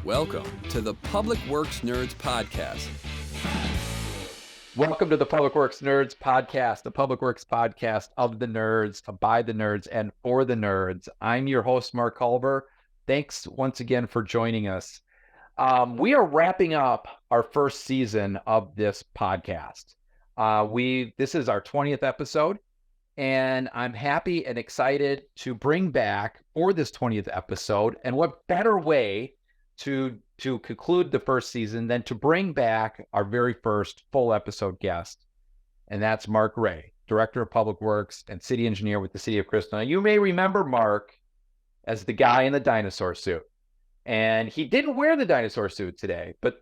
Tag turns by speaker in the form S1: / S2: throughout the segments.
S1: Welcome to the Public Works Nerds Podcast.
S2: Welcome to the Public Works Nerds Podcast, the Public Works podcast of the nerds, by the nerds, and for the nerds. I'm your host, Mark Culver. Thanks once again for joining us. We are wrapping up our first season of this podcast. This is our 20th episode, and I'm happy and excited to bring back for this 20th episode. And what better way to conclude the first season than to bring back our very first full episode guest, and that's Mark Ray, Director of Public Works and City Engineer with the City of Crystal. Now, you may remember Mark as the guy in the dinosaur suit, and he didn't wear the dinosaur suit today, but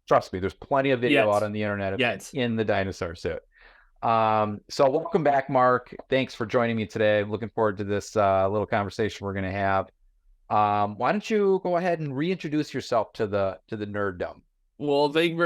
S2: trust me, there's plenty of video out on the internet of him in the dinosaur suit. So welcome back, Mark. Thanks for joining me today. I'm looking forward to this little conversation we're going to have. Why don't you go ahead and reintroduce yourself to the nerddom?
S3: Well, thank you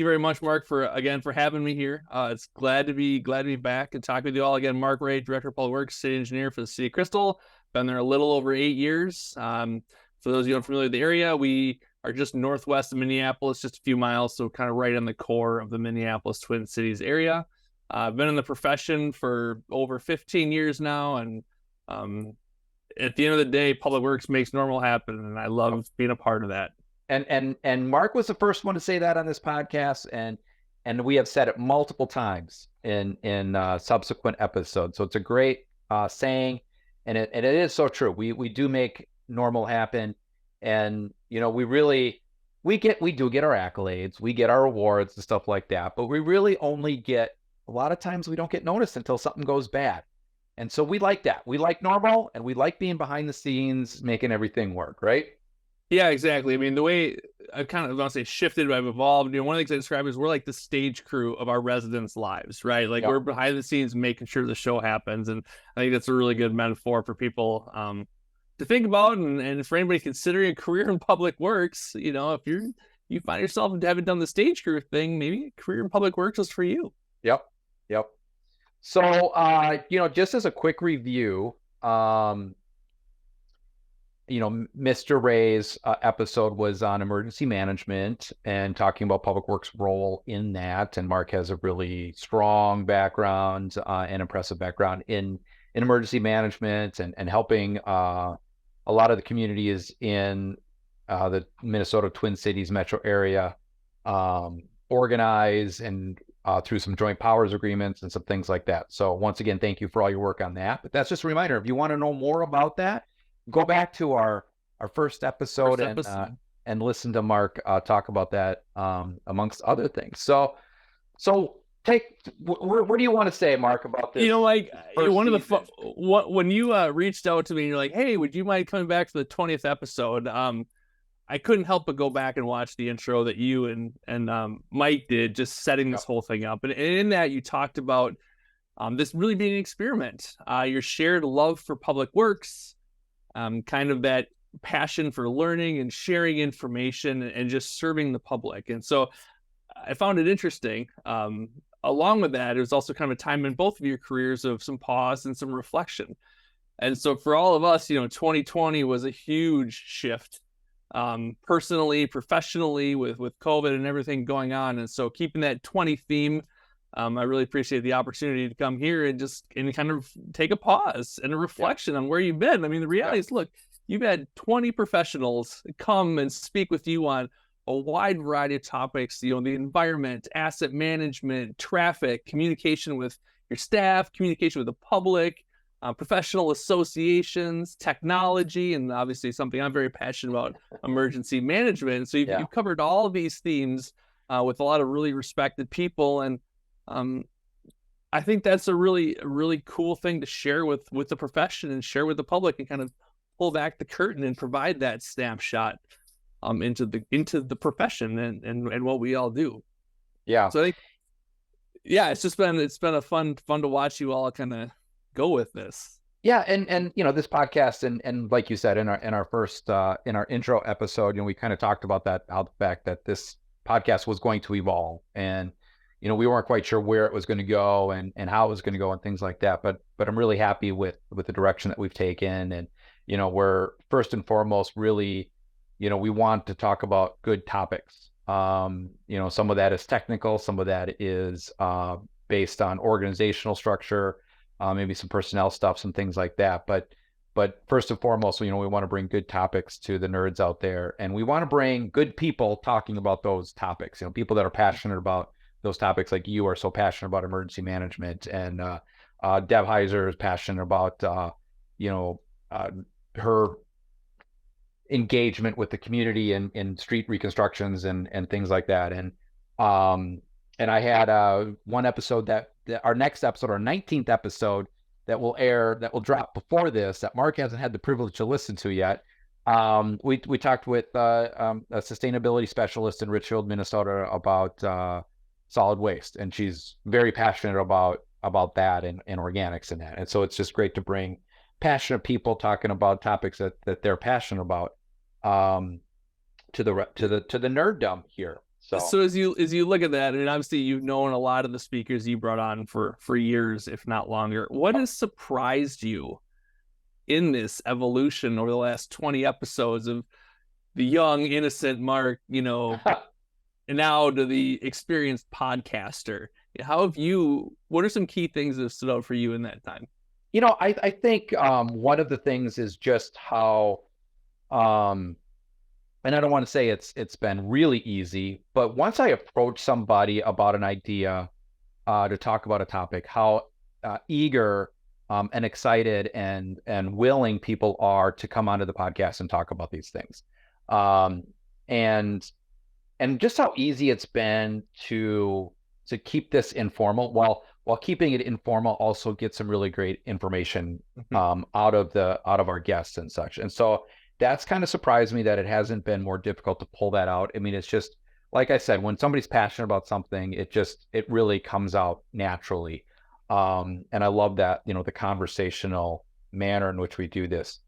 S3: very much, Mark, for having me here. It's glad to be back and talk with you all again. Mark Ray, Director of Public Works, City Engineer for the City of Crystal. Been there a little over 8 years. For those of you unfamiliar with the area, we are just northwest of Minneapolis, just a few miles, so kind of right on the core of the Minneapolis Twin Cities area. I've been in the profession for over 15 years now, and at the end of the day, Public Works makes normal happen, and I love being a part of that.
S2: And Mark was the first one to say that on this podcast, and we have said it multiple times in subsequent episodes. So it's a great saying, and it is so true. We do make normal happen, and we do get our accolades, we get our awards and stuff like that, but we really only get, a lot of times we don't get noticed until something goes bad. And so we like that. We like normal, and we like being behind the scenes, making everything work, right?
S3: Yeah, exactly. I mean, the way I've kind of, I don't say shifted, but I've evolved. One of the things I describe is we're like the stage crew of our residents' lives, right? Like we're behind the scenes making sure the show happens. And I think that's a really good metaphor for people to think about. And for anybody considering a career in public works, if you find yourself having done the stage crew thing, maybe a career in public works is for you.
S2: Yep. So, just as a quick review, Mr. Ray's episode was on emergency management and talking about Public Works' role in that. And Mark has a really strong background and impressive background in emergency management and helping a lot of the communities in the Minnesota Twin Cities metro area organize and through some joint powers agreements and some things like that. So once again, thank you for all your work on that. But that's just a reminder, if you want to know more about that, go back to our first episode and listen to Mark talk about that amongst other things. So where do you want to say, Mark, about this?
S3: When you reached out to me and you're like, hey, would you mind coming back for the 20th episode? I couldn't help but go back and watch the intro that you and Mike did, just setting this whole thing up. And in that, you talked about this really being an experiment. Your shared love for public works, kind of that passion for learning and sharing information and just serving the public. And so I found it interesting. Along with that, it was also kind of a time in both of your careers of some pause and some reflection. And so for all of us, 2020 was a huge shift. Personally, professionally, with COVID and everything going on. And so keeping that 20 theme, I really appreciate the opportunity to come here and kind of take a pause and a reflection on where you've been. I mean, the reality is, look, you've had 20 professionals come and speak with you on a wide variety of topics, the environment, asset management, traffic, communication with your staff, communication with the public, professional associations, technology, and obviously something I'm very passionate about, emergency management. So you've covered all of these themes with a lot of really respected people. And I think that's a really cool thing to share with the profession and share with the public and kind of pull back the curtain and provide that snapshot into the profession and what we all do.
S2: Yeah.
S3: So I think, it's been a fun to watch you all kind of go with this.
S2: Yeah, and this podcast and like you said in our first in our intro episode, we kind of talked about that, how the fact that this podcast was going to evolve, and we weren't quite sure where it was going to go and how it was going to go and things like that. But I'm really happy with the direction that we've taken, and we're first and foremost really we want to talk about good topics. Some of that is technical, some of that is based on organizational structure, maybe some personnel stuff, some things like that. But first and foremost, we want to bring good topics to the nerds out there, and we want to bring good people talking about those topics. People that are passionate about those topics, like you are so passionate about emergency management, and Deb Heiser is passionate about her engagement with the community and street reconstructions and things like that. And I had one episode that our next episode, our 19th episode, that will drop before this, that Mark hasn't had the privilege to listen to yet. We talked with a sustainability specialist in Richfield, Minnesota, about solid waste, and she's very passionate about that and organics and that. And so it's just great to bring passionate people talking about topics that they're passionate about to the nerddom here.
S3: So as you look at that, and obviously you've known a lot of the speakers you brought on for years, if not longer, what has surprised you in this evolution over the last 20 episodes of the young, innocent Mark, and now to the experienced podcaster? What are some key things that have stood out for you in that time?
S2: I think one of the things is just how, and I don't want to say it's been really easy, but once I approach somebody about an idea to talk about a topic, how eager and excited and willing people are to come onto the podcast and talk about these things, and just how easy it's been to keep this informal while keeping it informal, also get some really great information out of our guests and such. And so that's kind of surprised me that it hasn't been more difficult to pull that out. I mean, it's just, like I said, when somebody's passionate about something, it really comes out naturally. And I love that, the conversational manner in which we do this.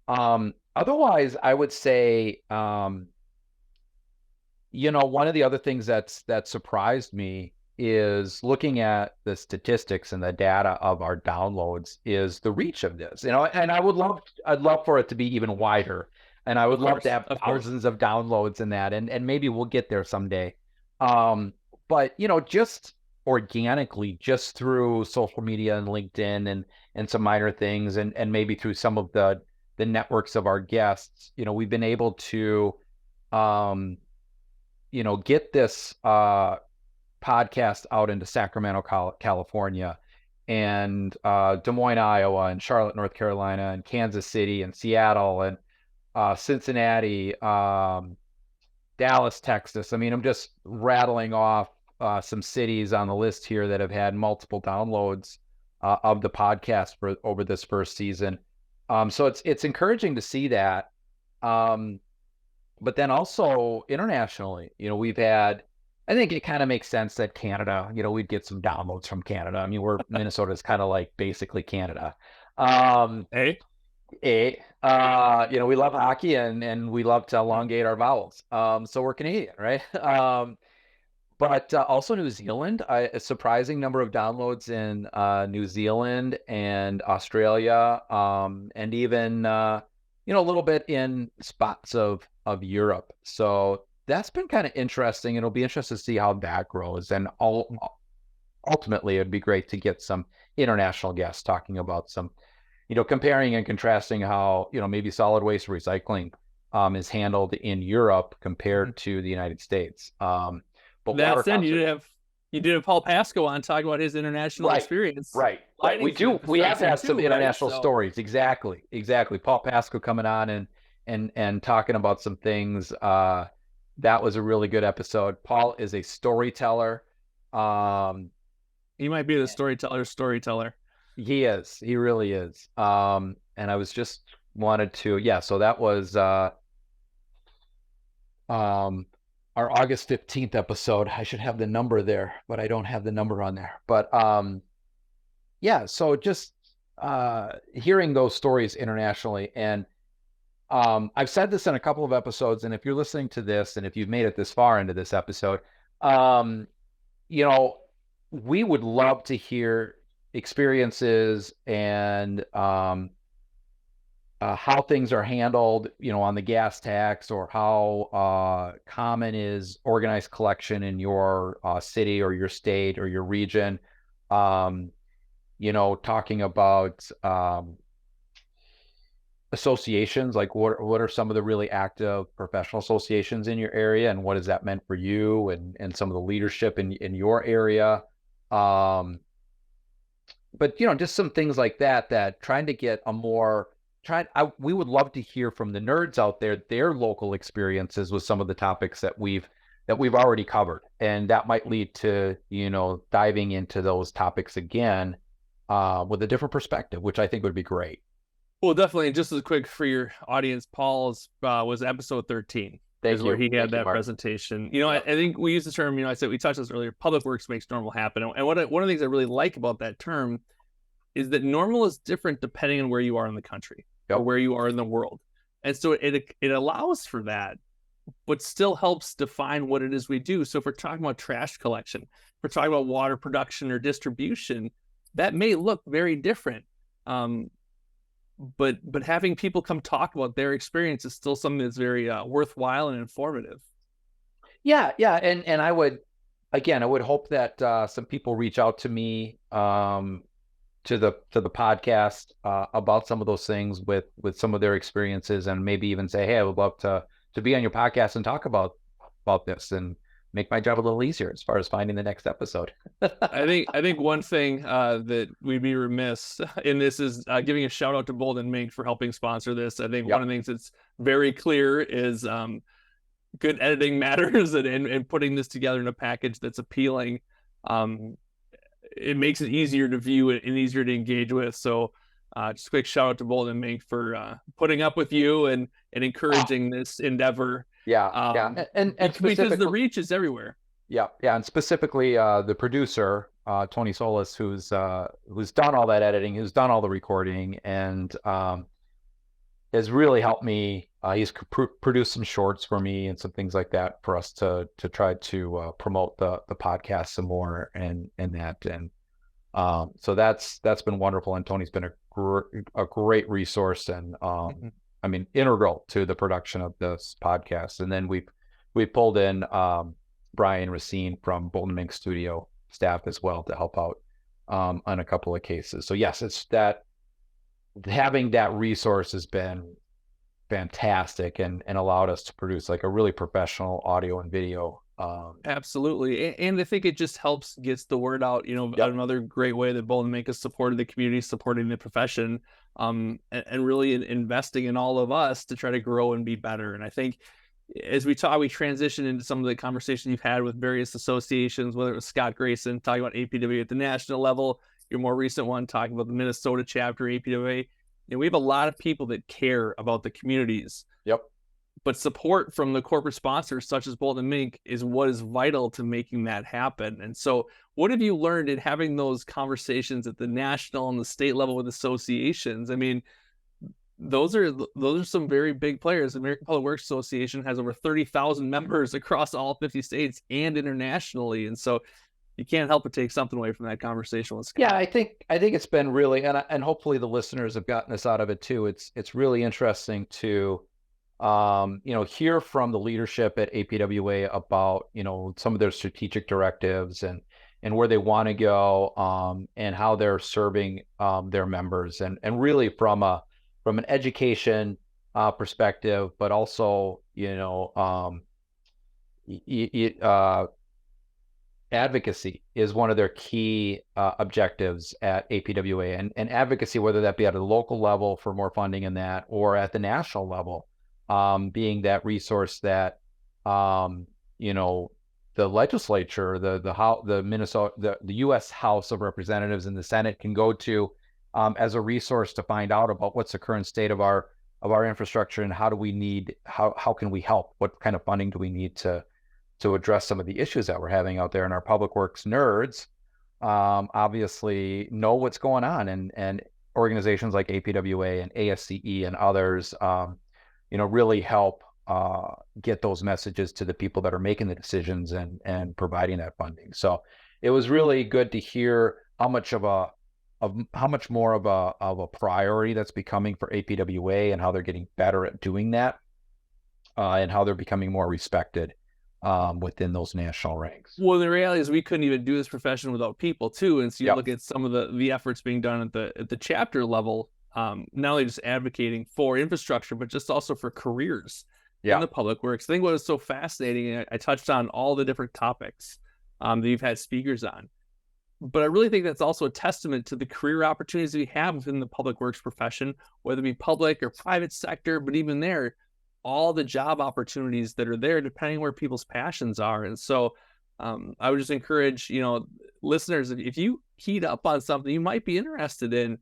S2: Otherwise, I would say, one of the other things that surprised me is looking at the statistics and the data of our downloads is the reach of this, and I'd love for it to be even wider, and I would love to have thousands of downloads in that, and maybe we'll get there someday. But just organically, just through social media and LinkedIn and some minor things, and maybe through some of the networks of our guests, we've been able to get this podcast out into Sacramento, California, and Des Moines, Iowa, and Charlotte, North Carolina, and Kansas City, and Seattle, and Cincinnati, Dallas, Texas. I mean, I'm just rattling off some cities on the list here that have had multiple downloads of the podcast over this first season. So it's encouraging to see that. But then also internationally, we've had, I think it kind of makes sense that Canada, we'd get some downloads from Canada. I mean, Minnesota is kind of like basically Canada. We love hockey and we love to elongate our vowels. So we're Canadian, right? But also New Zealand, a surprising number of downloads in New Zealand and Australia, and even a little bit in spots of Europe. So that's been kind of interesting. It'll be interesting to see how that grows. And ultimately, it'd be great to get some international guests talking about some, comparing and contrasting how, maybe solid waste recycling is handled in Europe compared to the United States.
S3: But that said, you did have Paul Pasco on talking about his international experience.
S2: Right. We have to have some international stories. Exactly. Paul Pasco coming on and talking about some things. That was a really good episode. Paul is a storyteller.
S3: He might be the storyteller.
S2: He is. He really is. And I was just wanted to, so that was our August 15th episode. I should have the number there, but I don't have the number on there. But so just hearing those stories internationally, and I've said this in a couple of episodes, and if you're listening to this, and if you've made it this far into this episode, we would love to hear experiences and how things are handled, on the gas tax, or how common is organized collection in your city or your state or your region. Talking about associations, like what are some of the really active professional associations in your area, and what has that meant for you, and some of the leadership in your area. But just some things like that trying to get we would love to hear from the nerds out there, their local experiences with some of the topics that we've already covered, and that might lead to diving into those topics again with a different perspective, which I think would be great.
S3: Well, definitely. Just as quick for your audience, Paul's was episode 13. Where he had that presentation. I think we use the term, I said we touched this earlier, public works makes normal happen. And one of the things I really like about that term is that normal is different depending on where you are in the country or where you are in the world. And so it allows for that, but still helps define what it is we do. So if we're talking about trash collection, if we're talking about water production or distribution, that may look very different. But having people come talk about their experience is still something that's very worthwhile and informative.
S2: Yeah. And I would hope that some people reach out to me to the podcast about some of those things with some of their experiences, and maybe even say, hey, I would love to be on your podcast and talk about this, and make my job a little easier as far as finding the next episode.
S3: I think one thing that we'd be remiss in this is giving a shout out to Bolden Mink for helping sponsor this. I think one of the things that's very clear is good editing matters, and putting this together in a package that's appealing. It makes it easier to view it and easier to engage with. So just a quick shout out to Bolden Mink for putting up with you and encouraging this endeavor.
S2: And
S3: because the reach is everywhere.
S2: And specifically the producer Tony Solis, who's done all that editing, who's done all the recording, and has really helped me. He's produced some shorts for me and some things like that for us to try to promote the podcast some more, and so that's been wonderful. And Tony's been a great resource, and I mean, integral to the production of this podcast. And then we pulled in Brian Racine from Bolden Mink Studio staff as well to help out on a couple of cases. So yes, it's that having that resource has been fantastic and allowed us to produce like a really professional audio and video.
S3: Absolutely. And I think it just gets the word out, another great way that Bolden Mink has supported the community, supporting the profession, and really investing in all of us to try to grow and be better. And I think as we transition into some of the conversations you've had with various associations, whether it was Scott Grayson talking about APWA at the national level, your more recent one talking about the Minnesota chapter APWA. We have a lot of people that care about the communities. But support from the corporate sponsors such as Bolden Mink is what is vital to making that happen. And so what have you learned in having those conversations at the national and the state level with associations? I mean, those are some very big players. The American Public Works Association has over 30,000 members across all 50 states and internationally. And so you can't help but take something away from that conversation with Scott.
S2: Yeah, I think it's been really, and hopefully the listeners have gotten this out of it too. It's really interesting to hear from the leadership at APWA about, some of their strategic directives and where they want to go, and how they're serving their members, and really from an education perspective, but also, advocacy is one of their key objectives at APWA, and advocacy, whether that be at a local level for more funding in that, or at the national level, being that resource that the legislature, the Minnesota, the U.S. House of Representatives and the Senate can go to as a resource to find out about what's the current state of our infrastructure, and how can we help? What kind of funding do we need to address some of the issues that we're having out there? And our public works nerds obviously know what's going on, and organizations like APWA and ASCE and others really help get those messages to the people that are making the decisions and providing that funding. So it was really good to hear how much of a how much more of a priority that's becoming for APWA, and how they're getting better at doing that, and how they're becoming more respected within those national ranks.
S3: Well, the reality is we couldn't even do this profession without people too. And so you
S2: Yep.
S3: look at some of the efforts being done at the chapter level, not only just advocating for infrastructure, but just also for careers in the public works. I think what was so fascinating, I touched on all the different topics that you've had speakers on, but I really think that's also a testament to the career opportunities we have within the public works profession, whether it be public or private sector, but even there, all the job opportunities that are there, depending where people's passions are. And so I would just encourage, listeners, if you heat up on something you might be interested in,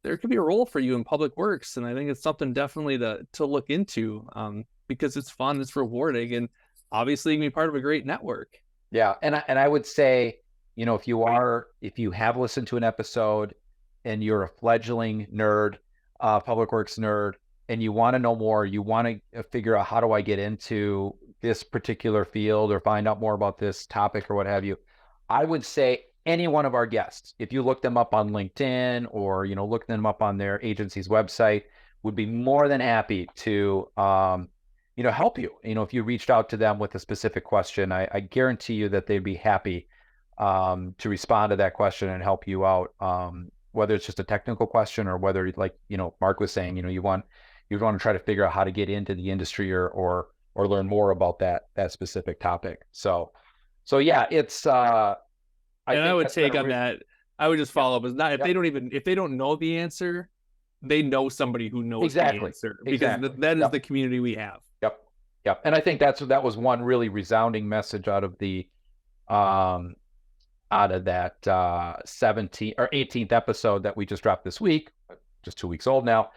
S3: there could be a role for you in public works. And I think it's something definitely to look into because it's fun, it's rewarding, and obviously you can be part of a great network.
S2: Yeah. And I would say, if you have listened to an episode and you're a fledgling nerd, public works nerd, and you want to know more, you want to figure out how do I get into this particular field or find out more about this topic or what have you, I would say any one of our guests, if you look them up on LinkedIn or, look them up on their agency's website, would be more than happy to, help you. If you reached out to them with a specific question, I guarantee you that they'd be happy to respond to that question and help you out, whether it's just a technical question or whether, like, Mark was saying, you want to try to figure out how to get into the industry or learn more about that specific topic. So yeah, it's
S3: I would take on that. I would just follow up. It's not if they don't know the answer, they know somebody who knows the answer, because that is the community we have.
S2: Yep. And I think that was one really resounding message out of that 17th or 18th episode that we just dropped this week, just 2 weeks old now.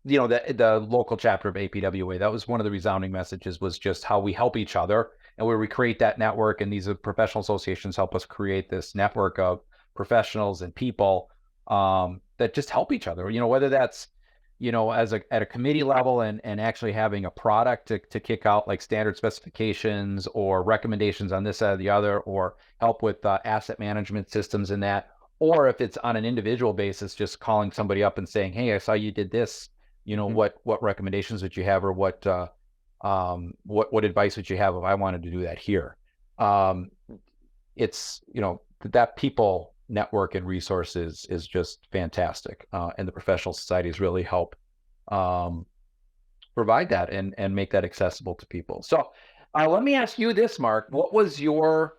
S2: The local chapter of APWA, that was one of the resounding messages, was just how we help each other and where we create that network. And these professional associations help us create this network of professionals and people that just help each other, whether that's, at a committee level and actually having a product to kick out, like standard specifications or recommendations on this, that, or the other, or help with asset management systems in that. Or if it's on an individual basis, just calling somebody up and saying, hey, I saw you did this, what recommendations would you have, or what advice would you have if I wanted to do that here? It's, that people network and resources is just fantastic. And the professional societies really help provide that and make that accessible to people. So let me ask you this, Mark. What was your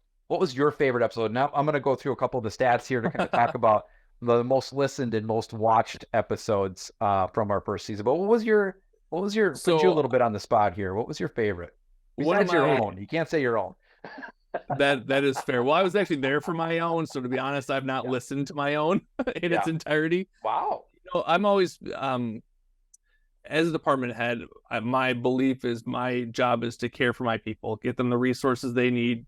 S2: favorite episode? Now I'm going to go through a couple of the stats here to kind of talk about the most listened and most watched episodes from our first season. But put you a little bit on the spot here. What was your favorite? Besides your own. You can't say your own.
S3: That is fair. Well, I was actually there for my own, so to be honest, I've not listened to my own in its entirety.
S2: Wow.
S3: I'm always as a department head, my belief is my job is to care for my people, get them the resources they need,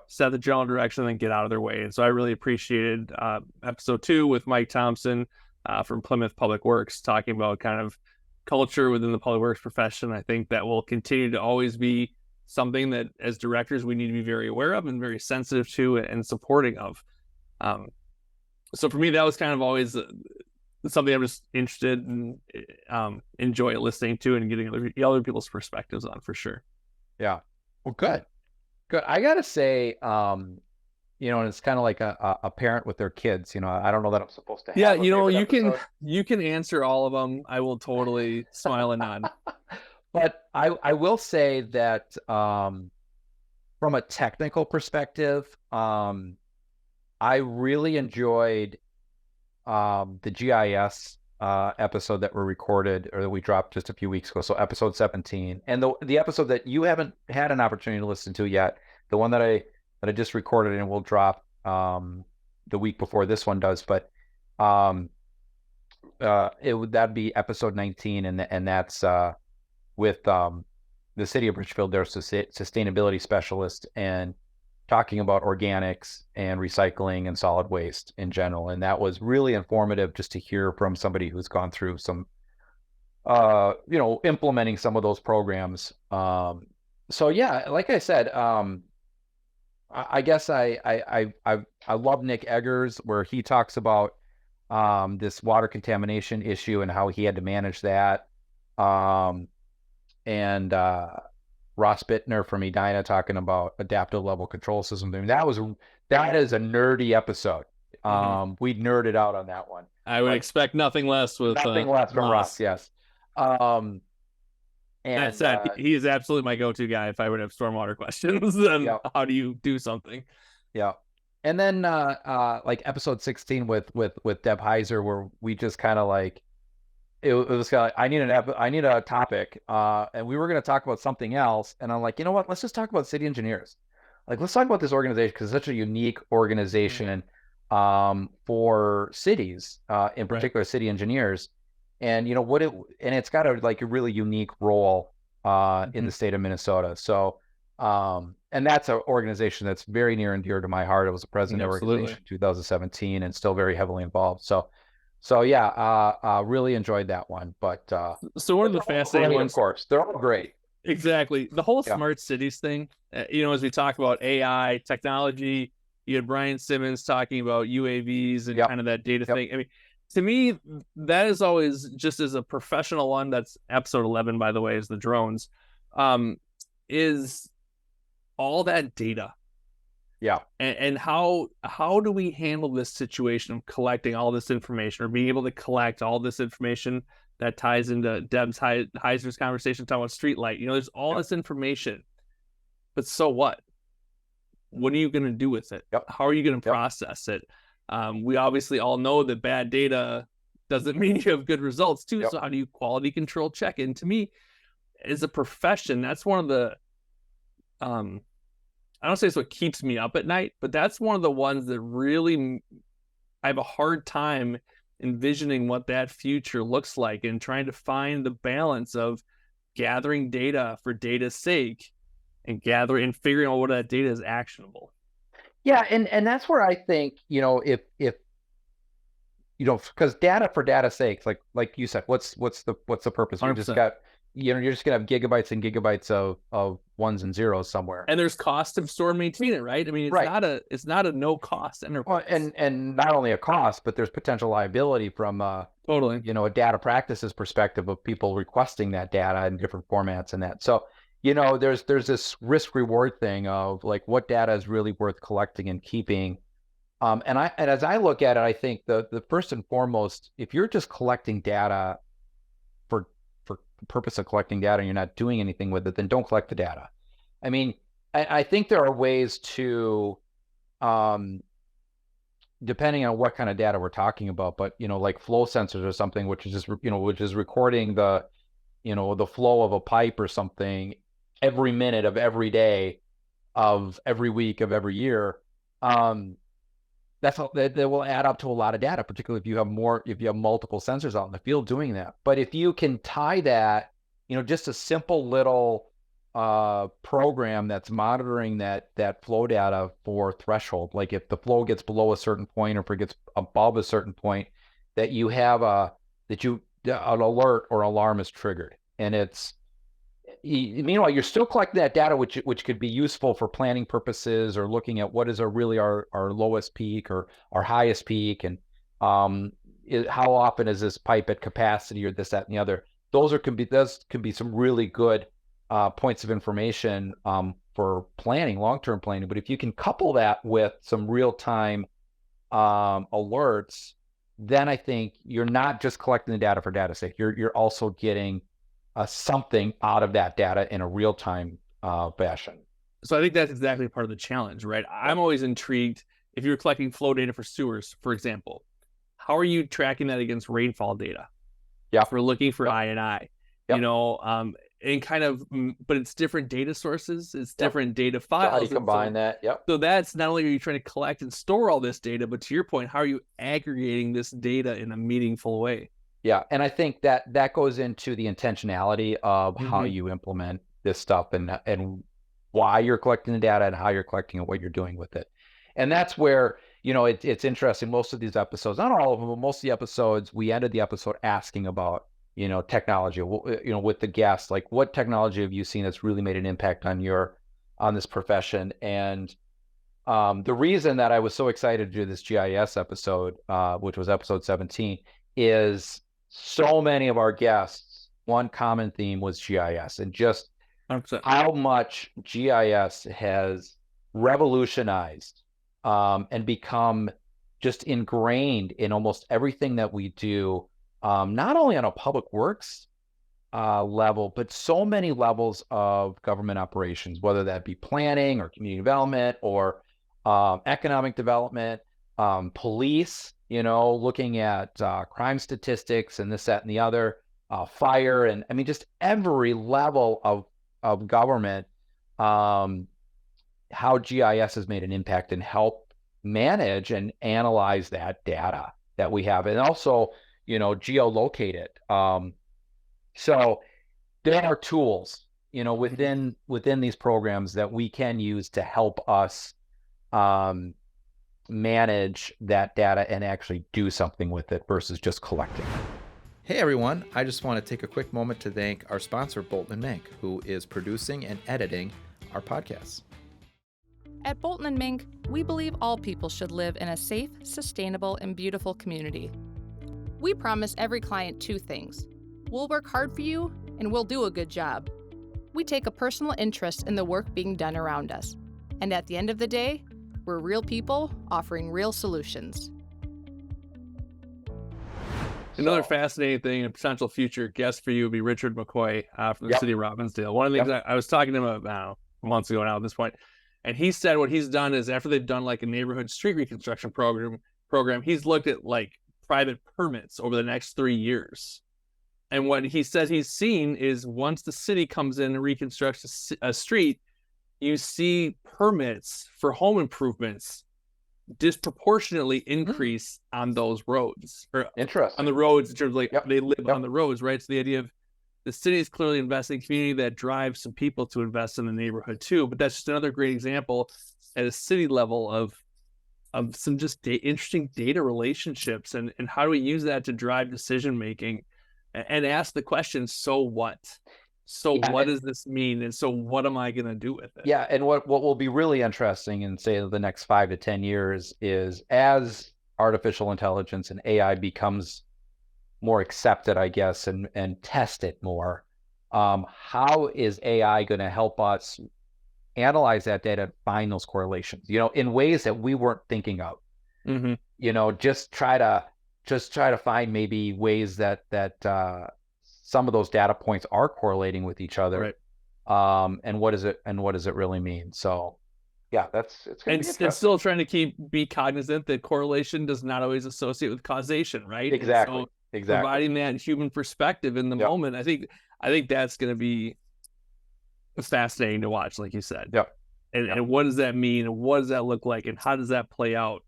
S3: set the general direction, and then get out of their way. And so I really appreciated episode 2 with Mike Thompson from Plymouth Public Works, talking about kind of culture within the public works profession. I think that will continue to always be something that as directors we need to be very aware of and very sensitive to and supporting of. So for me, that was kind of always something I'm just interested in, enjoy listening to and getting other people's perspectives on, for sure.
S2: Yeah. Well, good. I got to say, and it's kind of like a parent with their kids, I don't know that I'm supposed to have.
S3: Yeah. You can answer all of them. I will totally smile and nod.
S2: But I will say that from a technical perspective, I really enjoyed the GIS episode that were recorded or that we dropped just a few weeks ago. So episode 17, and the episode that you haven't had an opportunity to listen to yet, the one that I just recorded and will drop the week before this one does. But that'd be episode 19, and that's with the city of Richfield, their sustainability specialist, and talking about organics and recycling and solid waste in general. And that was really informative just to hear from somebody who's gone through some, implementing some of those programs. So yeah, like I said, I guess I love Nick Eggers, where he talks about this water contamination issue and how he had to manage that. And Ross Bittner from Edina talking about adaptive level control system. I mean, that is a nerdy episode. We nerded out on that one.
S3: I would expect nothing less with
S2: nothing less from Ross. Yes. And
S3: that said, he is absolutely my go-to guy if I would have stormwater questions. Then how do you do something?
S2: Yeah. And then like episode 16 with Deb Heiser, where we just kind of like it was kind of like, I need a topic, and we were going to talk about something else, and I'm like, you know what? Let's just talk about city engineers. Like, let's talk about this organization because it's such a unique organization for cities, in particular city engineers, and you know and it's got a really unique role in the state of Minnesota. So. And that's an organization that's very near and dear to my heart. I was the president of the organization in 2017 and still very heavily involved. So yeah, really enjoyed that one. But
S3: so one of the fascinating ones,
S2: of course, they're all great.
S3: Exactly. The whole smart cities thing, as we talk about AI technology, you had Brian Simmons talking about UAVs and kind of that data thing. I mean, to me, that is always, just as a professional one, that's episode 11, by the way, is the drones, is all that data. And how do we handle this situation of collecting all this information, or being able to collect all this information that ties into Deb's Heiser's conversation talking about streetlight? There's all this information, but so what? What are you going to do with it? How are you going to process it? We obviously all know that bad data doesn't mean you have good results too. So how do you quality control check? And to me, as a profession, that's one of the I don't say it's what keeps me up at night, but that's one of the ones that really, I have a hard time envisioning what that future looks like, and trying to find the balance of gathering data for data's sake and figuring out what that data is actionable.
S2: Yeah. And that's where I think, if because data for data's sake, like you said, what's the purpose?
S3: 100%.
S2: You just got, you're just gonna have gigabytes and gigabytes of ones and zeros somewhere,
S3: and there's cost to store and maintain it, right? I mean, it's not a no cost enterprise.
S2: Well, and not only a cost, but there's potential liability from a data practices perspective of people requesting that data in different formats and that. So there's this risk reward thing of like what data is really worth collecting and keeping. And as I look at it, I think the first and foremost, if you're just collecting data for the purpose of collecting data and you're not doing anything with it, then don't collect the data. I mean, I think there are ways to, depending on what kind of data we're talking about, but like flow sensors or something, which is just which is recording the the flow of a pipe or something every minute of every day of every week of every year. That will add up to a lot of data, particularly if you have multiple sensors out in the field doing that. But if you can tie that, just a simple little program that's monitoring that flow data for threshold, like if the flow gets below a certain point or if it gets above a certain point, that you have an alert or alarm is triggered, and it's. Meanwhile, you're still collecting that data, which could be useful for planning purposes or looking at what is our lowest peak or our highest peak, and how often is this pipe at capacity or this, that, and the other. Those can be some really good points of information for planning, long-term planning. But if you can couple that with some real-time alerts, then I think you're not just collecting the data for data's sake. You're also getting something out of that data in a real-time fashion.
S3: So I think that's exactly part of the challenge, right? I'm always intrigued, if you're collecting flow data for sewers, for example, how are you tracking that against rainfall data?
S2: Yeah.
S3: If we're looking for I&I, and kind of, but it's different data sources, it's different data files.
S2: So how do you combine that? Yep.
S3: So that's not only are you trying to collect and store all this data, but to your point, how are you aggregating this data in a meaningful way?
S2: Yeah, and I think that goes into the intentionality of how you implement this stuff and why you're collecting the data and how you're collecting it, what you're doing with it. And that's where, it's interesting. Most of these episodes, not all of them, but most of the episodes, we ended the episode asking about, technology, with the guests, like what technology have you seen that's really made an impact on this profession? And The reason that I was so excited to do this GIS episode, which was episode 17, is so many of our guests, one common theme was GIS, and just
S3: 100%.
S2: how much GIS has revolutionized and become just ingrained in almost everything that we do, not only on a public works level, but so many levels of government operations, whether that be planning or community development or economic development, police, looking at crime statistics and this, that, and the other, fire, and I mean, just every level of government, how GIS has made an impact and help manage and analyze that data that we have, and also, geolocate it. So there are tools, within these programs that we can use to help us manage that data and actually do something with it versus just collecting.
S4: Hey everyone, I just want to take a quick moment to thank our sponsor, Bolton & Mink, who is producing and editing our podcasts.
S5: At Bolton & Mink, we believe all people should live in a safe, sustainable, and beautiful community. We promise every client two things. We'll work hard for you, and we'll do a good job. We take a personal interest in the work being done around us. And at the end of the day, we're real people offering real solutions.
S3: Another fascinating thing, a potential future guest for you would be Richard McCoy from the city of Robbinsdale. One of the things I was talking to him about months ago now at this point, and he said what he's done is after they've done like a neighborhood street reconstruction program, he's looked at like private permits over the next 3 years. And what he says he's seen is once the city comes in and reconstructs a street, you see permits for home improvements disproportionately increase on those roads, or on the roads in terms of like they live on the roads, right? So the idea of the city is clearly investing in a community that drives some people to invest in the neighborhood too. But that's just another great example at a city level of some just interesting data relationships and how do we use that to drive decision making and ask the question, so what? So what does this mean? And so what am I going to do with it?
S2: Yeah. And what will be really interesting in, say, the next 5 to 10 years is as artificial intelligence and AI becomes more accepted, I guess, and tested more, how is AI going to help us analyze that data and find those correlations, in ways that we weren't thinking of? Mm-hmm. Just try to find maybe ways that some of those data points are correlating with each other, right? And what does it really mean? So, yeah, it's
S3: still trying to be cognizant that correlation does not always associate with causation, right?
S2: Exactly.
S3: Providing that human perspective in the moment, I think that's going to be fascinating to watch, like you said. And what does that mean? And what does that look like? And how does that play out?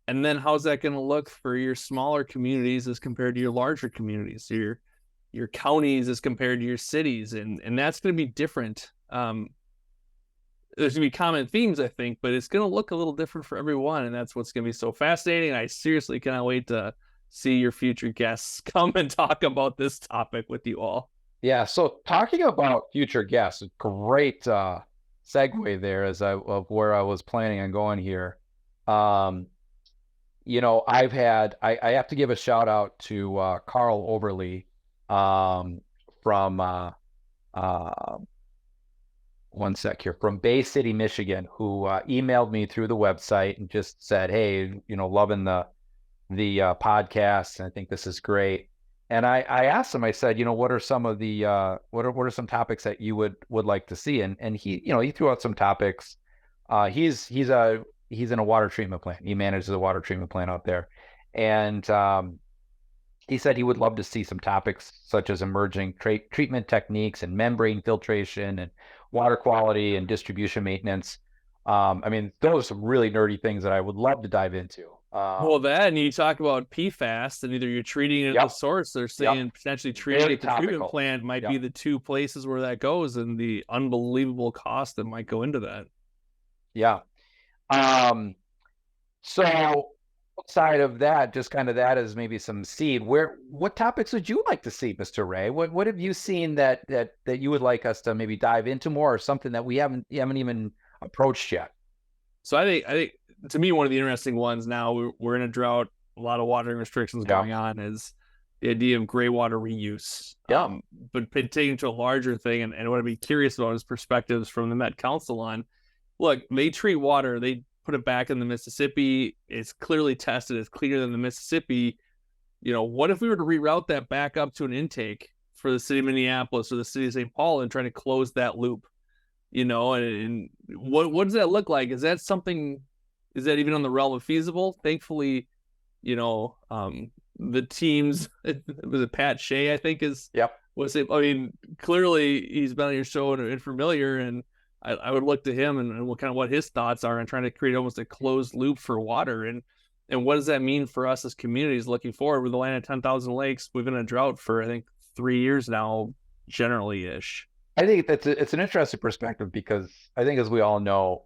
S3: And then how's that going to look for your smaller communities as compared to your larger communities, your counties as compared to your cities? And that's going to be different. There's going to be common themes, I think, but it's going to look a little different for everyone. And that's what's going to be so fascinating. I seriously cannot wait to see your future guests come and talk about this topic with you all.
S2: Yeah. So talking about future guests, a great segue there of where I was planning on going here. I have to give a shout out to Carl Overly from one sec here, from Bay City, Michigan, who emailed me through the website and just said, hey, loving the podcast, and I think this is great. And I asked him, I said, what are some of the what are some topics that you would like to see? And he he threw out some topics. He's in a water treatment plant. He manages a water treatment plant out there, and he said he would love to see some topics such as emerging treatment techniques and membrane filtration and water quality and distribution maintenance. I mean, those are some really nerdy things that I would love to dive into.
S3: Well, that, and you talk about PFAS, and either you're treating it at the source, they're saying potentially treating it at the treatment plant might be the two places where that goes, and the unbelievable cost that might go into that.
S2: Yeah. So outside of that, just kind of that as maybe some seed, what topics would you like to see, Mr. Ray? What have you seen that you would like us to maybe dive into more, or something that you haven't even approached yet?
S3: So I think to me, one of the interesting ones now, we're in a drought, a lot of watering restrictions going on, is the idea of gray water reuse. But taking to a larger thing, and what I'd be curious about is perspectives from the Met Council on, look, they treat water, they put it back in the Mississippi. It's clearly tested. It's cleaner than the Mississippi. What if we were to reroute that back up to an intake for the city of Minneapolis or the city of St. Paul and trying to close that loop? And what does that look like? Is that even on the realm of feasible? Thankfully, the teams, was it Pat Shea, I think clearly he's been on your show and familiar, and I would look to him and what his thoughts are on trying to create almost a closed loop for water. And what does that mean for us as communities looking forward? With the land of 10,000 lakes, we've been in a drought for, I think, 3 years now, generally-ish.
S2: I think it's an interesting perspective, because I think, as we all know,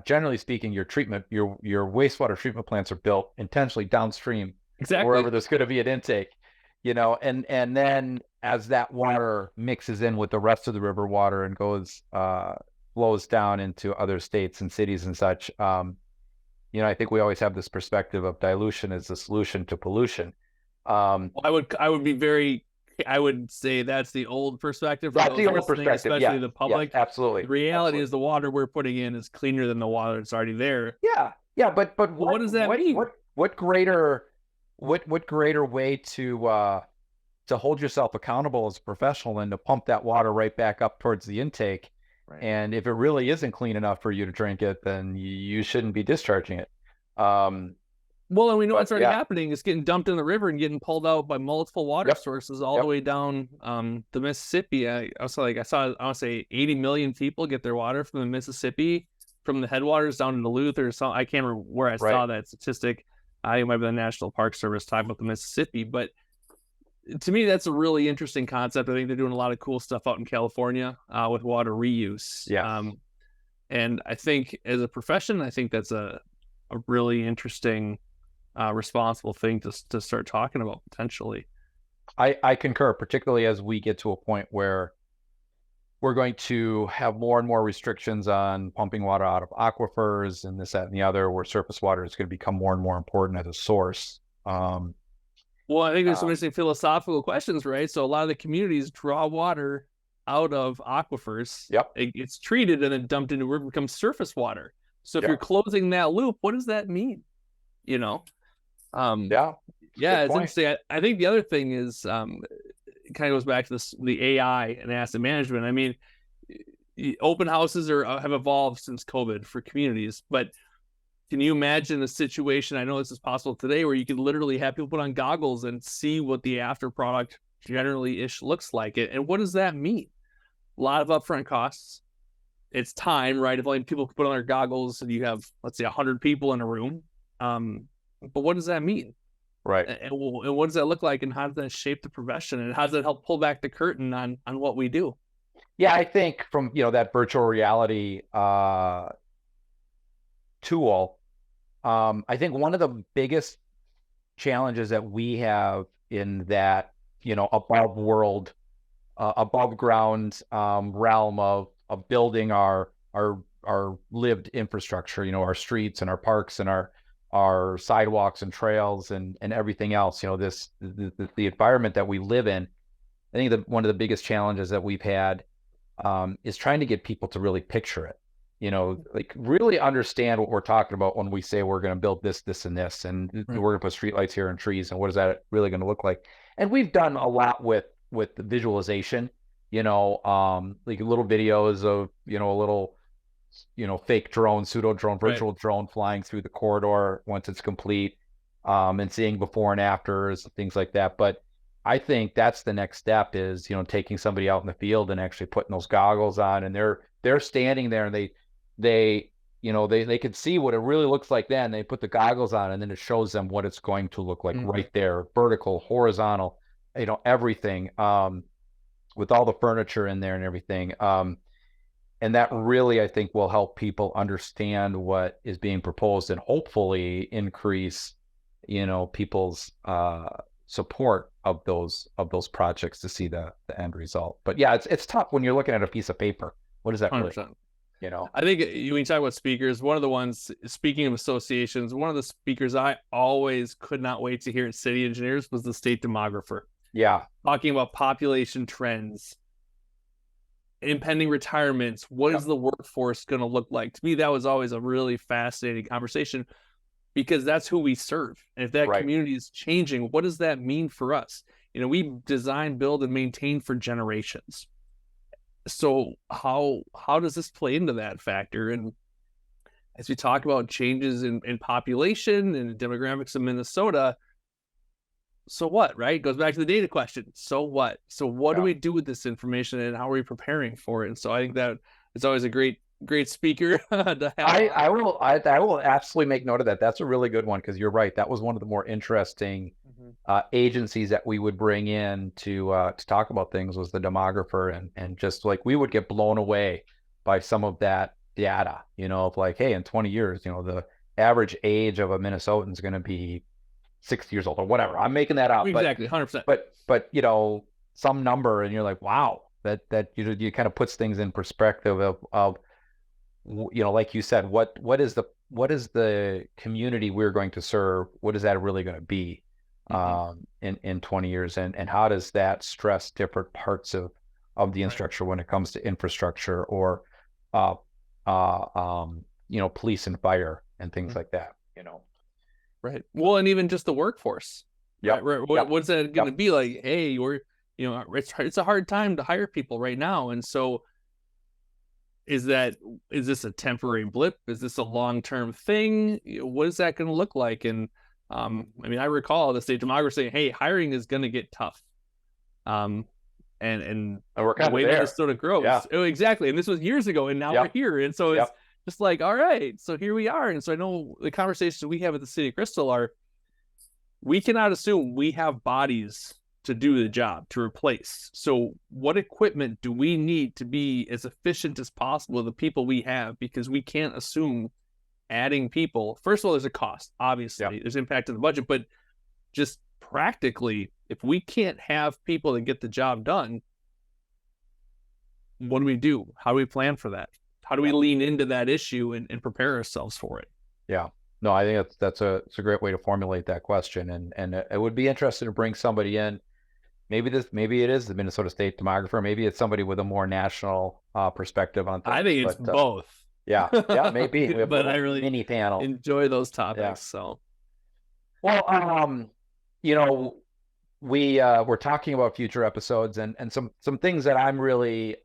S2: generally speaking, your wastewater treatment plants are built intentionally downstream, wherever there's going to be an intake, and then as that water mixes in with the rest of the river water and flows down into other states and cities and such. I think we always have this perspective of dilution as the solution to pollution.
S3: I would say that's the old perspective.
S2: That's the old perspective,
S3: especially the public.
S2: Yeah, absolutely.
S3: The reality is the water we're putting in is cleaner than the water that's already there.
S2: Yeah, but
S3: what does that mean?
S2: What greater way to hold yourself accountable as a professional than to pump that water right back up towards the intake? Right. And if it really isn't clean enough for you to drink it, then you shouldn't be discharging it.
S3: And we know what's already happening. It's getting dumped in the river and getting pulled out by multiple water sources all the way down the Mississippi. I want to say 80 million people get their water from the Mississippi, from the headwaters down in Duluth or something. I can't remember where I saw that statistic. It might be the National Park Service talking about the Mississippi, but to me, that's a really interesting concept. I think they're doing a lot of cool stuff out in California with water reuse. And I think as a profession, I think that's a really interesting, responsible thing to start talking about potentially.
S2: I concur, particularly as we get to a point where we're going to have more and more restrictions on pumping water out of aquifers and this, that, and the other, where surface water is going to become more and more important as a source.
S3: Well, I think there's some interesting philosophical questions, right? So a lot of the communities draw water out of aquifers. It gets treated and then dumped into a river, becomes surface water. So if you're closing that loop, what does that mean? It's interesting. I think the other thing is, it kind of goes back to the AI and asset management. I mean, open houses have evolved since COVID for communities, but can you imagine a situation, I know this is possible today, where you could literally have people put on goggles and see what the after product generally-ish looks like? And what does that mean? A lot of upfront costs. It's time, right? If only people can put on their goggles and you have, let's say, 100 people in a room. But what does that mean?
S2: Right.
S3: And what does that look like? And how does that shape the profession? And how does that help pull back the curtain on what we do?
S2: Yeah, I think from, that virtual reality tool, I think one of the biggest challenges that we have in that, above ground realm of building our lived infrastructure, our streets and our parks and our sidewalks and trails and everything else, the environment that we live in. I think that one of the biggest challenges that we've had is trying to get people to really picture it. Really understand what we're talking about when we say we're going to build this, this, and this, and we're going to put streetlights here and trees, and what is that really going to look like? And we've done a lot with the visualization, little videos of, a little, fake drone, pseudo drone, virtual drone flying through the corridor once it's complete, and seeing before and afters and things like that. But I think that's the next step is, taking somebody out in the field and actually putting those goggles on, and they're standing there and they can see what it really looks like. Then they put the goggles on and then it shows them what it's going to look like right there, vertical, horizontal, everything, with all the furniture in there and everything. And that really, I think, will help people understand what is being proposed and hopefully increase, people's support of those projects to see the end result. But yeah, it's tough when you're looking at a piece of paper. What does that really? you know.
S3: I think when you talk about speakers, one of the ones, speaking of associations, one of the speakers I always could not wait to hear at City Engineers was the state demographer.
S2: Yeah.
S3: Talking about population trends, impending retirements, what is the workforce going to look like? To me, that was always a really fascinating conversation, because that's who we serve. And if that community is changing, what does that mean for us? You know, we design, build, and maintain for generations. So how does this play into that factor? And as we talk about changes in population and demographics of Minnesota, so what, right? It goes back to the data question. So what? So what do we do with this information, and how are we preparing for it? And so I think that it's always a great speaker to have.
S2: I will absolutely make note of that. That's a really good one, because you're right. That was one of the more interesting agencies that we would bring in to talk about things, was the demographer, and just like we would get blown away by some of that data, you know, of like, hey, in 20 years, you know, the average age of a Minnesotan is going to be 60 years old or whatever. I'm making that up.
S3: Exactly, 100%.
S2: But you know, some number, and you're like, wow, that you kind of puts things in perspective of you know, like you said, what is the community we're going to serve? What is that really going to be in 20 years? And how does that stress different parts of the infrastructure when it comes to infrastructure or you know, police and fire and things like that, you know.
S3: Right. Well, and even just the workforce.
S2: Yeah.
S3: Right. What's that going to be like? Hey, you know, it's a hard time to hire people right now. And so is this a temporary blip? Is this a long-term thing? What is that going to look like? And I mean, I recall the state demographer saying, hey, hiring is going to get tough. And
S2: we're kind
S3: the way that sort of grows.
S2: Yeah.
S3: Oh, exactly. And this was years ago, and now we're here. And so it's just like, all right, so here we are. And so I know the conversations we have at the City of Crystal are, we cannot assume we have bodies to do the job, to replace. So what equipment do we need to be as efficient as possible with the people we have? Because we can't assume adding people. First of all, there's a cost, obviously. There's impact on the budget, but just practically, if we can't have people that get the job done, what do we do? How do we plan for that? How do we lean into that issue and prepare ourselves for it?
S2: Yeah. No, I think that's a great way to formulate that question. And it would be interesting to bring somebody in. Maybe it is the Minnesota State demographer. Maybe it's somebody with a more national perspective on things.
S3: I think it's both.
S2: Yeah, maybe. We have
S3: but I really
S2: mini panel.
S3: Enjoy those topics.
S2: Yeah.
S3: So,
S2: well, you know, we're talking about future episodes and some things that I'm really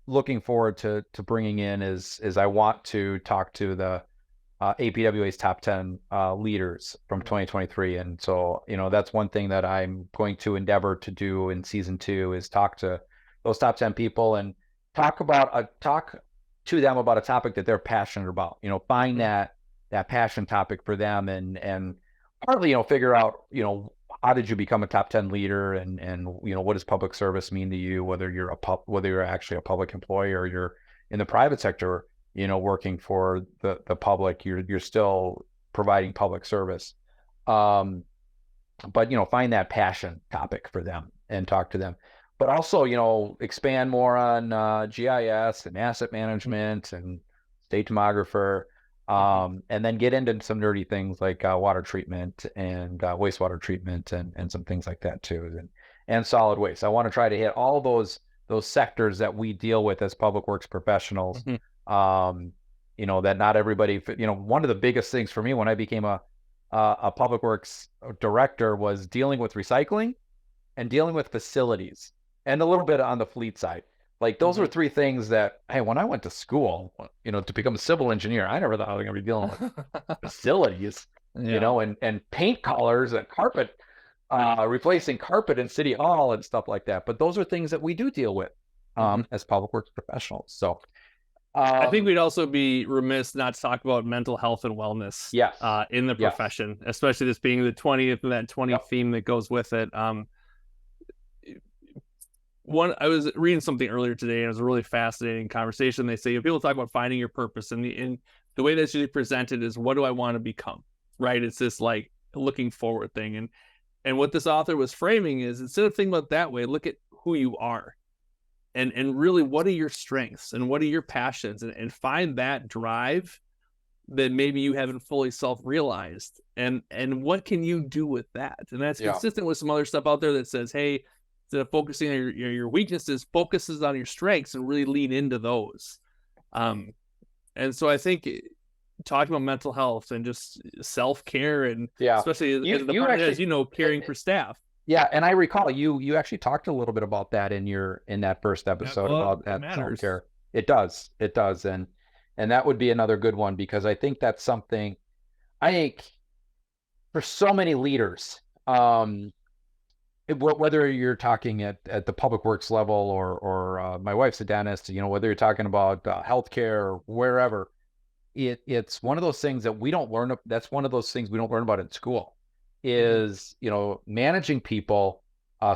S2: looking forward to bringing in is I want to talk to the APWA's top 10 leaders from 2023. And so, you know, that's one thing that I'm going to endeavor to do in season 2 is talk to those top 10 people and talk to them about a topic that they're passionate about, you know, find that passion topic for them and partly, you know, figure out, you know, how did you become a top 10 leader and, you know, what does public service mean to you, whether you're actually a public employee or you're in the private sector, you know, working for the public, you're still providing public service. But, you know, find that passion topic for them and talk to them. But also, you know, expand more on GIS and asset management and state demographer, and then get into some nerdy things like water treatment and wastewater treatment and some things like that too, and solid waste. I want to try to hit all those sectors that we deal with as public works professionals. You know, that not everybody, you know, one of the biggest things for me when I became a public works director was dealing with recycling and dealing with facilities and a little bit on the fleet side. Like those were 3 things that, hey, when I went to school, you know, to become a civil engineer, I never thought I was going to be dealing with facilities, you know, and paint colors and carpet, replacing carpet in City Hall and stuff like that. But those are things that we do deal with as public works professionals. So
S3: I think we'd also be remiss not to talk about mental health and wellness in the profession, especially this being the 20th and that 20th theme that goes with it. I was reading something earlier today, and it was a really fascinating conversation. They say, people talk about finding your purpose, and the way that's usually presented is, what do I want to become? Right? It's this like looking forward thing. And what this author was framing is, instead of thinking about it that way, look at who you are. and really, what are your strengths and what are your passions, and find that drive that maybe you haven't fully self-realized, and what can you do with that? And that's consistent with some other stuff out there that says, hey, instead of focusing on your weaknesses, focuses on your strengths and really lean into those. And so I think talking about mental health and just self-care, and especially as caring for staff.
S2: Yeah, and I recall you actually talked a little bit about that in that first episode about that self-care. It does, and that would be another good one, because I think that's something I think for so many leaders, whether you're talking at the public works level or my wife's a dentist, whether you're talking about healthcare or wherever, it's one of those things that we don't learn. That's one of those things we don't learn about in school. Is managing people,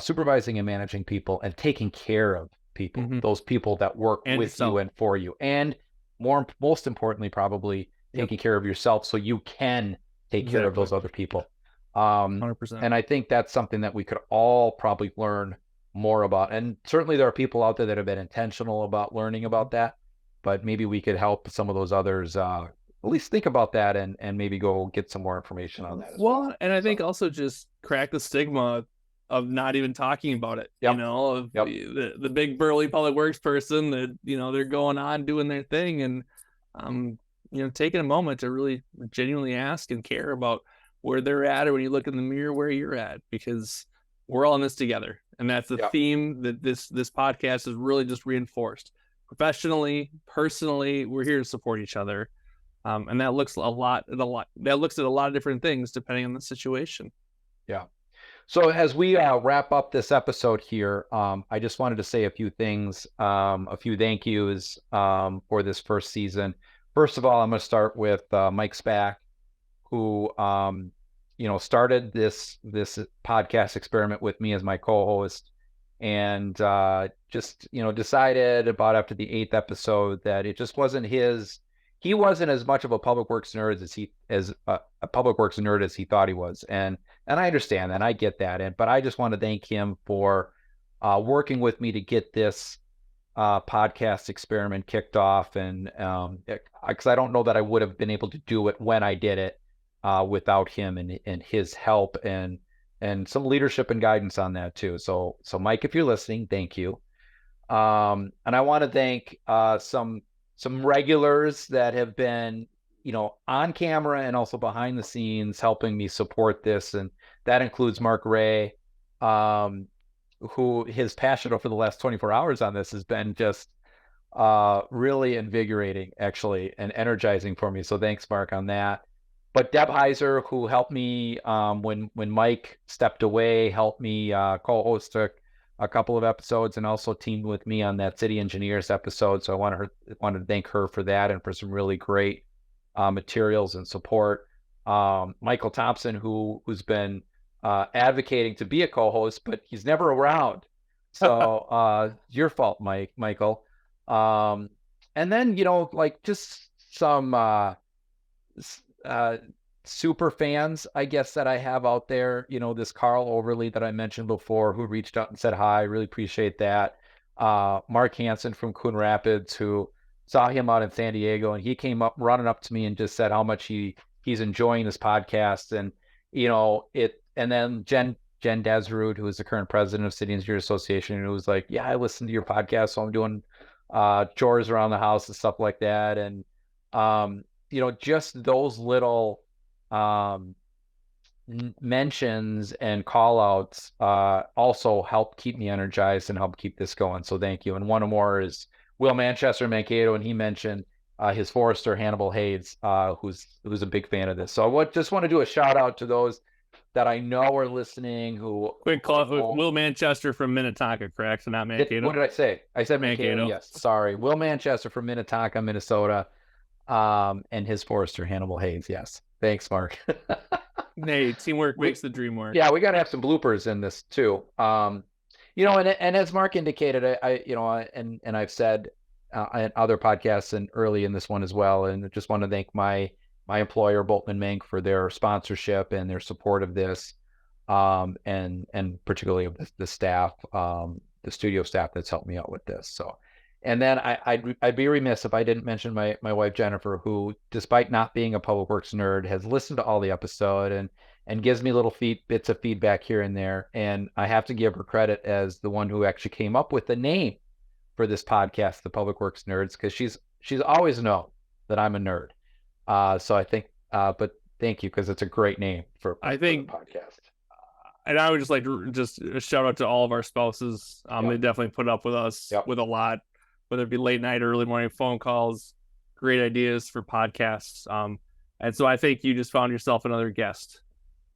S2: supervising and managing people, and taking care of people, those people that work with you and for you, and most importantly, probably taking care of yourself so you can take care of those other people.
S3: 100%.
S2: And I think that's something that we could all probably learn more about. And certainly there are people out there that have been intentional about learning about that, but maybe we could help some of those others at least think about that and maybe go get some more information on that as well.
S3: And I think also just crack the stigma of not even talking about it, the big burly public works person that, they're going on doing their thing, and, taking a moment to really genuinely ask and care about where they're at, or when you look in the mirror, where you're at, because we're all in this together. And that's the theme that this podcast has really just reinforced. Professionally, personally, we're here to support each other. And that looks at a lot of different things depending on the situation.
S2: Yeah. So as we wrap up this episode here, I just wanted to say a few things, a few thank yous for this first season. First of all, I'm going to start with Mike Spack, who started this podcast experiment with me as my co-host, and just decided about after the 8th episode that it just wasn't his. He wasn't as much of a public works nerd as he thought he was, and I understand that, I get that, but I just want to thank him for working with me to get this podcast experiment kicked off, and because I don't know that I would have been able to do it when I did it without him and his help and some leadership and guidance on that too. So Mike, if you're listening, thank you. And I want to thank some regulars that have been, on camera and also behind the scenes helping me support this. And that includes Mark Ray, who his passion over the last 24 hours on this has been just really invigorating, actually, and energizing for me. So thanks, Mark, on that. But Deb Heiser, who helped me when Mike stepped away, helped me co-host a couple of episodes, and also teamed with me on that City Engineers episode. So I wanted to thank her for that and for some really great materials and support. Michael Thompson, who's been advocating to be a co-host, but he's never around. So your fault, Michael. And then, just some super fans, I guess, that I have out there, this Carl Overly that I mentioned before, who reached out and said hi. Really appreciate that. Mark Hansen from Coon Rapids, who saw him out in San Diego, and he came up running up to me and just said how much he's enjoying this podcast. And and then Jen Desrud, who is the current president of City Engineers Association, who was like, yeah, I listened to your podcast, so I'm doing chores around the house and stuff like that. And just those little mentions and call outs also help keep me energized and help keep this going. So thank you. And one more is Will Manchester Mankato, and he mentioned his forester Hannibal Hayes, who's a big fan of this. So I just want to do a shout out to those that I know are listening.
S3: Quick call, Will Manchester from Minnetonka, correct? So not Mankato.
S2: What did I say? I said Mankato. Yes, sorry, Will Manchester from Minnetonka, Minnesota, and his forester Hannibal Hayes. Yes, thanks, Mark.
S3: Hey, teamwork makes the dream work.
S2: Yeah, we got to have some bloopers in this too. And as Mark indicated, and I've said in other podcasts and early in this one as well, and I just want to thank my employer, Bolton & Mink, for their sponsorship and their support of this, and particularly of the staff studio staff that's helped me out with this. So, and then I'd be remiss if I didn't mention my wife Jennifer, who, despite not being a Public Works nerd, has listened to all the episode and gives me little bits of feedback here and there. And I have to give her credit as the one who actually came up with the name for this podcast, the Public Works Nerds, because she's always known that I'm a nerd. So I think, but thank you, because it's a great name for the podcast.
S3: And I would just like to just shout out to all of our spouses. They definitely put up with us with a lot, whether it be late night or early morning phone calls, great ideas for podcasts. And so I think you just found yourself another guest.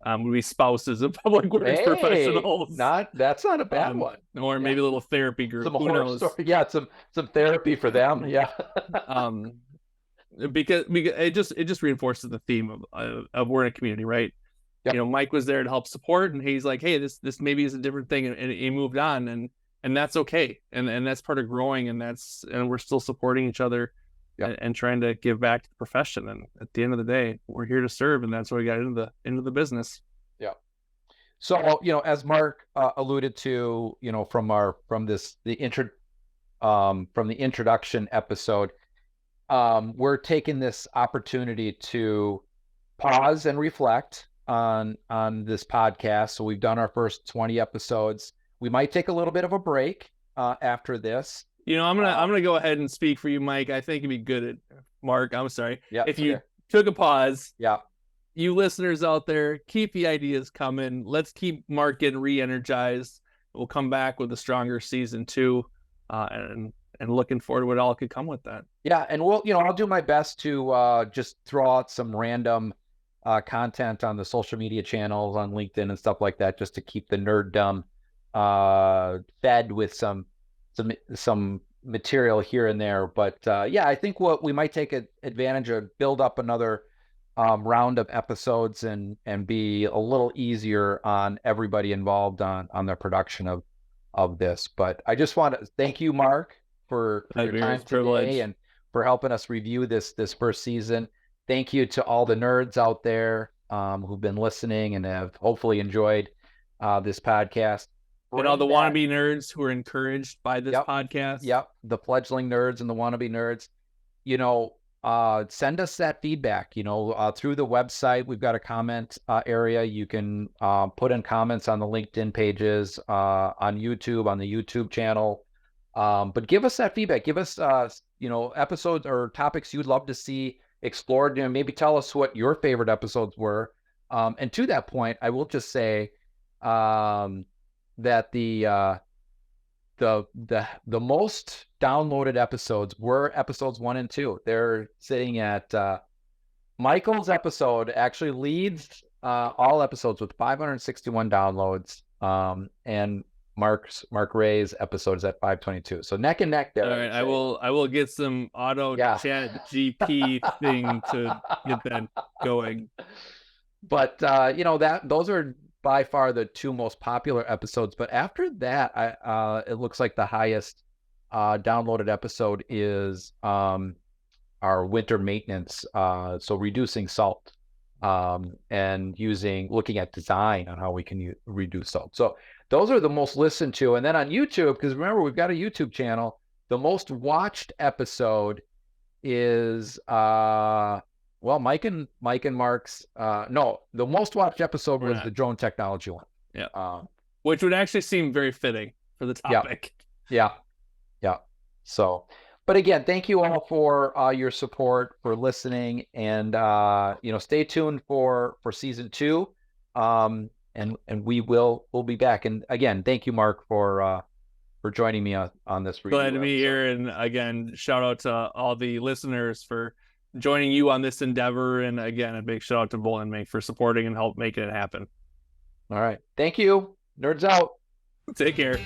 S3: Would be spouses of Public Works professionals.
S2: That's not a bad one.
S3: Or maybe a little therapy group.
S2: Some
S3: Who knows?
S2: Story. Yeah, some therapy for them. Yeah.
S3: Because it just reinforces the theme of we're in a community, right? Yep. You know, Mike was there to help support, and he's like, hey, this maybe is a different thing, and he moved on, and that's okay, and that's part of growing, and we're still supporting each other. Yep. And trying to give back to the profession. And at the end of the day, we're here to serve, and that's why we got into the business.
S2: Yeah. So, you know, as Mark alluded to, you know, from the introduction episode, we're taking this opportunity to pause and reflect on this podcast. So we've done our first 20 episodes. We might take a little bit of a break after this.
S3: You know, I'm gonna go ahead and speak for you, Mike. I think it'd be good at Mark. I'm sorry.
S2: Yeah.
S3: If you took a pause.
S2: Yeah.
S3: You listeners out there, keep the ideas coming. Let's keep Mark getting re-energized. We'll come back with a stronger season 2, and looking forward to what all could come with that.
S2: Yeah, and I'll do my best to just throw out some random content on the social media channels, on LinkedIn and stuff like that, just to keep the nerddom fed with some material here and there. But I think what we might take advantage of, build up another round of episodes and be a little easier on everybody involved on the production of this. But I just want to thank you, Mark, for your time today and for helping us review this first season. Thank you to all the nerds out there who've been listening and have hopefully enjoyed this podcast.
S3: And all the wannabe nerds who are encouraged by this podcast.
S2: Yep. The fledgling nerds and the wannabe nerds. You know, send us that feedback, through the website. We've got a comment area. You can put in comments on the LinkedIn pages, on YouTube, on the YouTube channel. But give us that feedback. Give us, episodes or topics you'd love to see explored. Maybe tell us what your favorite episodes were. And to that point, I will just say, that the most downloaded episodes were episodes 1 and 2. They're sitting at Michael's episode actually leads all episodes with 561 downloads, and Mark Ray's episode is at 522. So neck and neck there.
S3: All right, I will get some auto chat GP thing to get that going.
S2: But those are by far the 2 most popular episodes. But after that, it looks like the highest downloaded episode is our winter maintenance. So reducing salt, and looking at design on how we can reduce salt. So those are the most listened to. And then on YouTube, because remember, we've got a YouTube channel, the most watched episode is Mike and Mark's. No, the most watched episode was the drone technology one.
S3: Yeah. Which would actually seem very fitting for the topic.
S2: Yeah. So, but again, thank you all for your support, for listening, and stay tuned for season 2. And we'll be back. And again, thank you, Mark, for joining me on this review.
S3: Glad to be here. And again, shout out to all the listeners for joining you on this endeavor. And again, a big shout out to Bolt and Mink for supporting and help making it happen.
S2: All right. Thank you. Nerds out.
S3: Take care.